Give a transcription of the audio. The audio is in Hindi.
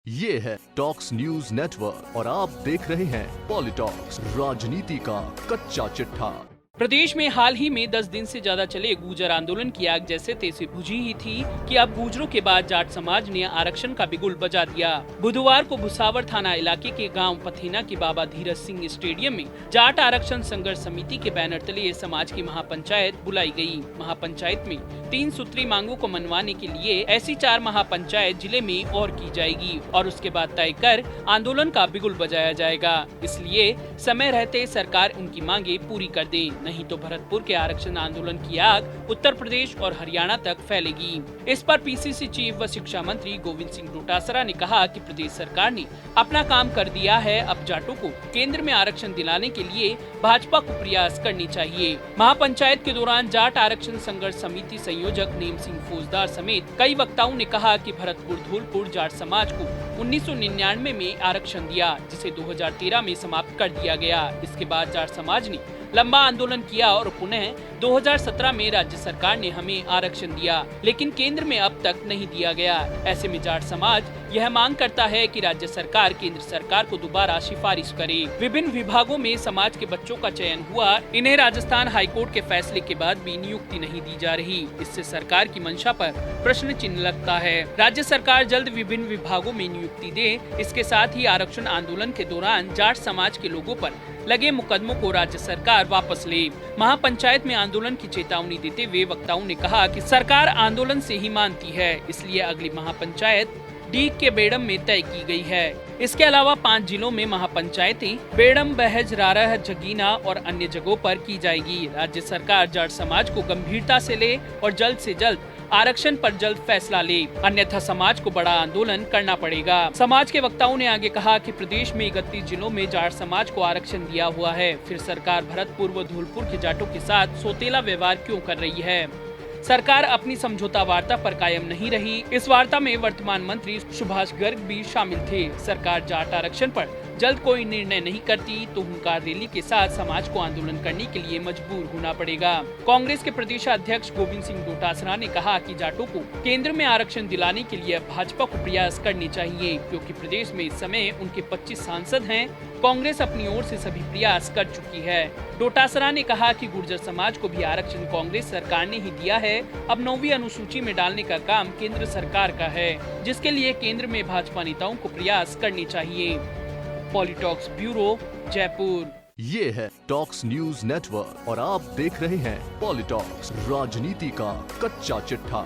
ये है टॉक्स न्यूज नेटवर्क और आप देख रहे हैं पॉलिटॉक्स, राजनीति का कच्चा चिट्ठा। प्रदेश में हाल ही में 10 दिन से ज्यादा चले गुर्जर आंदोलन की आग जैसे तेजी बुझी ही थी कि अब गुर्जरों के बाद जाट समाज ने आरक्षण का बिगुल बजा दिया। बुधवार को भुसावर थाना इलाके के गांव पथेना के बाबा धीरज सिंह स्टेडियम में जाट आरक्षण संघर्ष समिति के बैनर तले समाज की महापंचायत बुलाई गई। महापंचायत में 3 सूत्री मांगों को मनवाने के लिए ऐसी 4 महापंचायत जिले में और की जाएगी और उसके बाद तय कर आंदोलन का बिगुल बजाया जाएगा। इसलिए समय रहते सरकार उनकी मांगे पूरी कर दे, नहीं तो भरतपुर के आरक्षण आंदोलन की आग उत्तर प्रदेश और हरियाणा तक फैलेगी। इस पर पीसीसी चीफ व शिक्षा मंत्री गोविंद सिंह डोटासरा ने कहा कि प्रदेश सरकार ने अपना काम कर दिया है, अब जाटों को केंद्र में आरक्षण दिलाने के लिए भाजपा को प्रयास करनी चाहिए। महापंचायत के दौरान जाट आरक्षण संघर्ष समिति संयोजक नेम सिंह फौजदार समेत कई वक्ताओं ने कहा कि भरतपुर धौलपुर जाट समाज को 1999 में आरक्षण दिया, जिसे 2013 में समाप्त कर दिया गया। इसके बाद जाट समाज ने लंबा आंदोलन किया और पुनः 2017 में राज्य सरकार ने हमें आरक्षण दिया, लेकिन केंद्र में अब तक नहीं दिया गया। ऐसे में जाट समाज यह मांग करता है कि राज्य सरकार केंद्र सरकार को दोबारा सिफारिश करे। विभिन्न विभागों में समाज के बच्चों का चयन हुआ, इन्हें राजस्थान हाईकोर्ट के फैसले के बाद भी नियुक्ति नहीं दी जा रही। इससे सरकार की मंशा पर प्रश्न चिन्ह लगता है। राज्य सरकार जल्द विभिन्न विभागों में नियुक्ति दे। इसके साथ ही आरक्षण आंदोलन के दौरान जाट समाज के लोगों पर लगे मुकदमों को राज्य सरकार वापस ले। महापंचायत में आंदोलन की चेतावनी देते हुए वक्ताओं ने कहा कि सरकार आंदोलन से ही मानती है, इसलिए अगली महापंचायत डीग के बेड़म में तय की गई है। इसके अलावा 5 जिलों में महापंचायतें बेड़म, बहज, रारह, जगीना और अन्य जगहों पर की जाएगी। राज्य सरकार जाट समाज को गंभीरता से ले और जल्द से जल्द आरक्षण पर जल्द फैसला ले, अन्यथा समाज को बड़ा आंदोलन करना पड़ेगा। समाज के वक्ताओं ने आगे कहा कि प्रदेश में 31 जिलों में जाट समाज को आरक्षण दिया हुआ है, फिर सरकार भरतपुर व धौलपुर के जाटों के साथ सौतेला व्यवहार क्यों कर रही है। सरकार अपनी समझौता वार्ता पर कायम नहीं रही। इस वार्ता में वर्तमान मंत्री सुभाष गर्ग भी शामिल थे। सरकार जाट आरक्षण पर जल्द कोई निर्णय नहीं करती तो हुंकार रैली के साथ समाज को आंदोलन करने के लिए मजबूर होना पड़ेगा। कांग्रेस के प्रदेश अध्यक्ष गोविंद सिंह डोटासरा ने कहा कि जाटों को केंद्र में आरक्षण दिलाने के लिए भाजपा को प्रयास करने चाहिए, क्योंकि प्रदेश में इस समय उनके 25 सांसद हैं। कांग्रेस अपनी ओर से सभी प्रयास कर चुकी है। डोटासरा ने कहा कि गुर्जर समाज को भी आरक्षण कांग्रेस सरकार ने ही दिया है, अब 9वीं अनुसूची में डालने का काम केंद्र सरकार का है, जिसके लिए केंद्र में भाजपा नेताओं को प्रयास करने चाहिए। पॉलिटॉक्स ब्यूरो, जयपुर। ये है टॉक्स न्यूज नेटवर्क और आप देख रहे हैं पॉलिटॉक्स, राजनीति का कच्चा चिट्ठा।